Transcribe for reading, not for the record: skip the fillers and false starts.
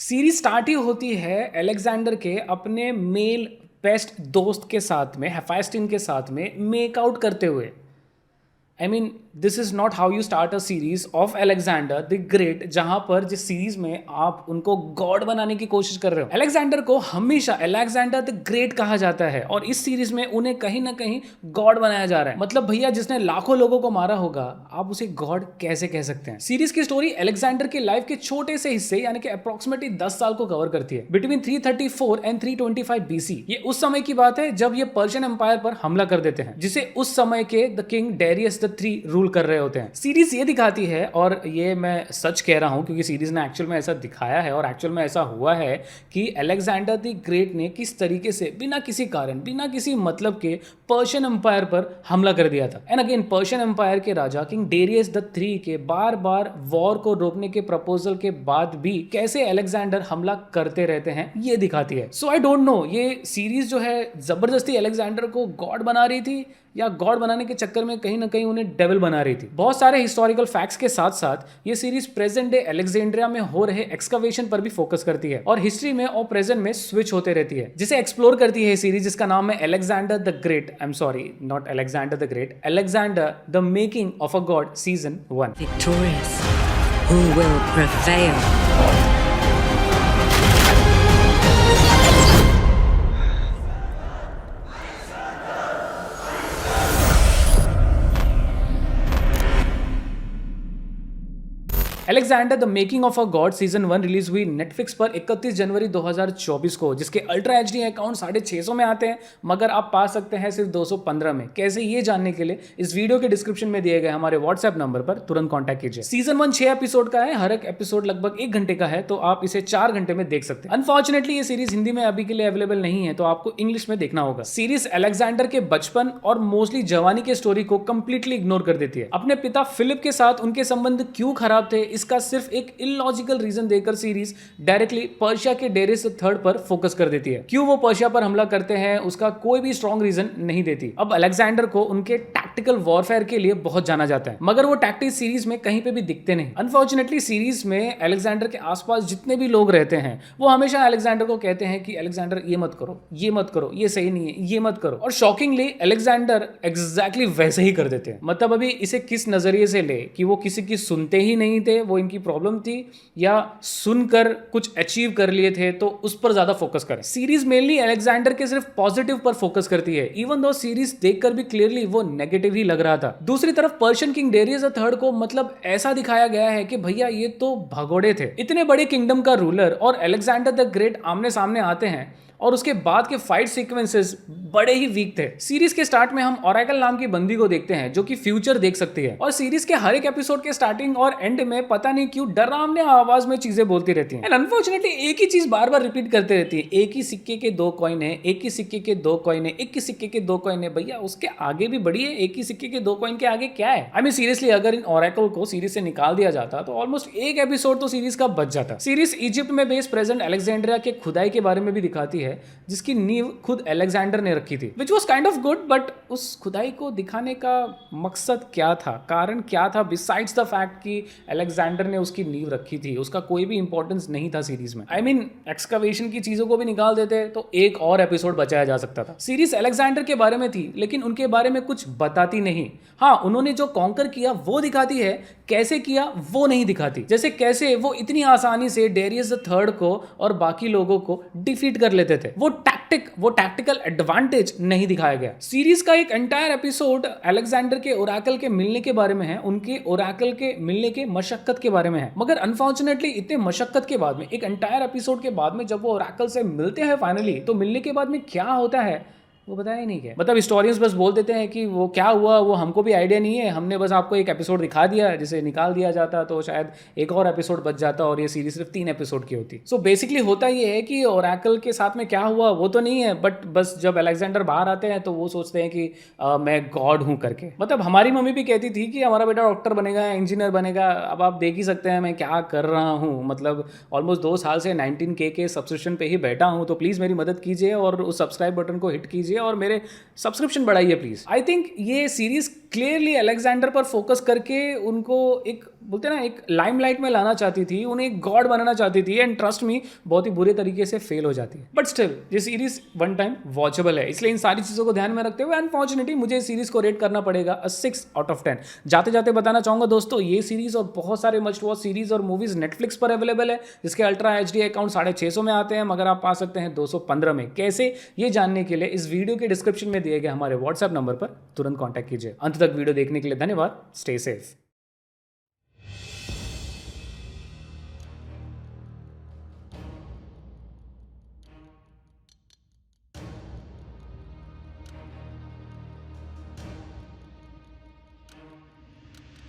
Series start ही होती है Alexander के अपने मेल बेस्ट दोस्त के साथ में, हेफाइस्टिन के साथ में मेकआउट करते हुए। I mean this is not how you start a series of Alexander the great, जहां पर जिस सीरीज में आप उनको गॉड बनाने की कोशिश कर रहे हो। अलेक्जेंडर को हमेशा अलेक्जेंडर द ग्रेट कहा जाता है और इस सीरीज में उन्हें कहीं ना कहीं गॉड बनाया जा रहा है। मतलब भैया, जिसने लाखों लोगों को मारा होगा, आप उसे गॉड कैसे कह सकते हैं। सीरीज की स्टोरी अलेक्जेंडर की लाइफ के छोटे से हिस्से यानी कि अप्रोक्सीमेटली 10 साल को कवर करती है, बिटवीन 334 एंड 325 BC। ये उस समय की बात है जब ये पर्शियन एम्पायर पर हमला कर देते हैं, जिसे उस समय के the king Darius the 3 rule कर रहे होते हैं। सीरीज ये दिखाती है, और ये मैं सच कह रहा हूं क्योंकि सीरीज ने एक्चुअल में ऐसा दिखाया है और एक्चुअल में ऐसा हुआ है कि अलेक्जेंडर द ग्रेट ने किस तरीके से बिना किसी कारण, बिना किसी मतलब के पर्शियन एम्पायर पर हमला कर दिया था। एंड अगेन, पर्शियन एम्पायर के राजा किंग डेरियस द 3 के बार बार वॉर को रोकने के प्रपोजल के बाद भी कैसे अलेक्जेंडर हमला करते रहते हैं, ये दिखाती है। सो आई डोंट नो, ये सीरीज जो है जबरदस्ती अलेक्जेंडर को गॉड बना रही थी या गॉड बनाने के चक्कर में कहीं ना कहीं उन्हें डेविल बना रही थी। बहुत सारे हिस्टोरिकल फैक्ट्स के साथ साथ ये सीरीज प्रेजेंट डे अलेक्जेंड्रिया में हो रहे एक्सकवेशन पर भी फोकस करती है और हिस्ट्री में और प्रेजेंट में स्विच होते रहती है, जिसे एक्सप्लोर करती है सीरीज, जिसका नाम है Alexander the great. I am sorry, not Alexander the great, Alexander the making of a God season 1। Victorious, who will prevail? Alexander the making of a God season 1 release हुई Netflix पर 31 जनवरी 2024 को, जिसके ultra HD account 650 में आते हैं, मगर आप पा सकते हैं सिर्फ 215 में। कैसे, ये जानने के लिए इस वीडियो के डिस्क्रिप्शन में दिए गए हमारे व्हाट्सएप नंबर पर तुरंत कॉन्टैक्ट कीजिए। सीजन 1 6 एपिसोड का है, हर एक एपिसोड लगभग 1 घंटे का है, तो आप इसे 4 घंटे में देख सकते हैं। अनफॉर्चुनेटली ये सीरीज हिंदी में अभी के लिए अवेलेबल नहीं है, तो आपको इंग्लिश में देखना होगा। सीरीज अलेक्जेंडर के बचपन और मोस्टली जवानी के स्टोरी को कंप्लीटली इग्नोर कर देती है। अपने पिता फिलिप के साथ उनके संबंध क्यों खराब थे, इसका सिर्फ एक इलॉजिकल रीजन देकर सीरीज डायरेक्टली पर्शिया के डेरियस III पर फोकस कर देती है। क्यों वो पर्शिया पर हमला करते हैं, उसका कोई भी स्ट्रॉन्ग रीजन नहीं देती। अब अलेक्जेंडर को उनके टैक्टिकल वॉरफेयर के लिए बहुत जाना जाता है, मगर वो टैक्टिक्स सीरीज में कहीं पे भी दिखते नहीं। अनफॉर्चुनेटली सीरीज में अलेक्जेंडर के आसपास जितने भी लोग रहते हैं, वो हमेशा अलेक्जेंडर को कहते हैं कि अलेक्जेंडर ये मत करो, ये मत करो, ये सही नहीं है, ये मत करो। और शॉकिंगली अलेक्जेंडर एग्जैक्टली वैसे ही कर देते हैं। मतलब अभी इसे किस नजरिए से ले कि वो किसी की सुनते ही नहीं थे, वो इनकी प्रॉब्लम थी, या सुनकर कुछ अचीव कर लिए थे, तो उस पर ज्यादा फोकस करें। सीरीज मेनली अलेक्जेंडर के सिर्फ पॉजिटिव पर फोकस करती है, इवन दो सीरीज देखकर भी क्लियरली वो नेगेटिव ही लग रहा था। दूसरी तरफ पर्शियन किंग डेरियस III को मतलब ऐसा दिखाया गया है कि भैया ये तो भगोड़े थे, इतने बड़े किंगडम का रूलर, और अलेक्जेंडर द ग्रेट आमने सामने आते हैं और उसके बाद के फाइट सीक्वेंसेस बड़े ही वीक थे। सीरीज के स्टार्ट में हम ओरेकल नाम की बंदी को देखते हैं जो कि फ्यूचर देख सकती है, और सीरीज के हर एक एपिसोड के स्टार्टिंग और एंड में पता नहीं क्यों डरावने आवाज में चीजें बोलती रहती हैं। एंड अनफॉर्चुनेटली एक ही चीज बार बार रिपीट करते रहती है, एक ही सिक्के के 2 कॉइन है, एक ही सिक्के के 2 कॉइन है, एक ही सिक्के के 2 कॉइन है। भैया उसके आगे भी बढ़िए, एक ही सिक्के के 2 कॉइन के आगे क्या है? आई मीन सीरियसली, अगर इन ओरेकल को सीरीज से निकाल दिया जाता तो ऑलमोस्ट एक एपिसोड तो सीरीज का बच जाता। सीरीज इजिप्ट में बेस्ड प्रेजेंट अलेक्जेंड्रिया के खुदाई के बारे में भी दिखाती है, जिसकी नींव खुद अलेक्जेंडर ने रखी थी, which was kind of good. But उस खुदाई को दिखाने का मकसद क्या था, कारण क्या था, बिसाइड्स द फैक्ट कि अलेक्जेंडर ने उसकी नींव रखी थी? उसका कोई भी इंपॉर्टेंस नहीं था सीरीज में। आई मीन एक्सकवेशन की चीजों को भी निकाल देते तो एक और एपिसोड बचाया जा सकता था। सीरीज अलेक्जेंडर के बारे में थी, लेकिन उनके बारे में कुछ बताती नहीं। हाँ, उन्होंने जो कॉन्कर किया वो दिखाती है, कैसे किया वो नहीं दिखाती। जैसे कैसे वो इतनी आसानी से डेरियस III को और बाकी लोगों को डिफीट कर लेते थे, वो टैक्टिकल एडवांटेज नहीं दिखाया गया। सीरीज का एक एंटायर एपिसोड अलेक्जेंडर के ओरेकल के मिलने के बारे में है, उनके ओरेकल के मिलने के मशक्कत के बारे में है। मगर अनफॉर्चुनेटली इतने मशक्कत के बाद में, एक एंटायर एपिसोड के बाद में, जब वो ओरेकल से मिलते हैं फाइनली, तो मिलने के बाद में क्या होता है वो बताया ही नहीं गया। मतलब हिस्टोरियंस बस बोल देते हैं कि वो क्या हुआ वो हमको भी आइडिया नहीं है, हमने बस आपको एक एपिसोड दिखा दिया, जिसे निकाल दिया जाता तो शायद एक और एपिसोड बच जाता और ये सीरीज सिर्फ 3 एपिसोड की होती। सो बेसिकली होता ये है कि ओरेकल के साथ में क्या हुआ वो तो नहीं है, बट बस जब अलेक्जेंडर बाहर आते हैं तो वो सोचते हैं कि मैं गॉड हूँ करके। मतलब हमारी मम्मी भी कहती थी कि हमारा बेटा डॉक्टर बनेगा, इंजीनियर बनेगा। अब आप देख ही सकते हैं मैं क्या कर रहा हूँ। मतलब ऑलमोस्ट 2 साल से 19K के सब्सक्रिप्शन पे ही बैठा हूँ, तो प्लीज़ मेरी मदद कीजिए और उस सब्सक्राइब बटन को हिट कीजिए कीजिए और मेरे सब्सक्रिप्शन बढ़ाइए प्लीज। आई थिंक ये सीरीज क्लियरली अलेक्जेंडर पर फोकस करके उनको एक बोलते हैं ना एक लाइमलाइट में लाना चाहती थी, उन्हें एक गॉड बनाना चाहती थी, एंड ट्रस्ट मी बहुत ही बुरे तरीके से फेल हो जाती है। बट स्टिल ये सीरीज वन टाइम वॉचेबल है, इसलिए इन सारी चीज़ों को ध्यान में रखते हुए अनफॉर्चुनेटली मुझे इस सीरीज को रेट करना पड़ेगा 6 आउट ऑफ 10। जाते जाते बताना चाहूंगा दोस्तों, ये सीरीज और बहुत सारे मस्ट वॉच सीरीज और मूवीज नेटफ्लिक्स पर अवेलेबल है, जिसके अल्ट्रा HD अकाउंट 650 में आते हैं, मगर आप पा सकते हैं 215 में। कैसे, ये जानने के लिए इस वीडियो के डिस्क्रिप्शन में दिए गए हमारे व्हाट्सएप नंबर पर तुरंत कॉन्टैक्ट कीजिए। अंत तक वीडियो देखने के लिए धन्यवाद। Stay safe.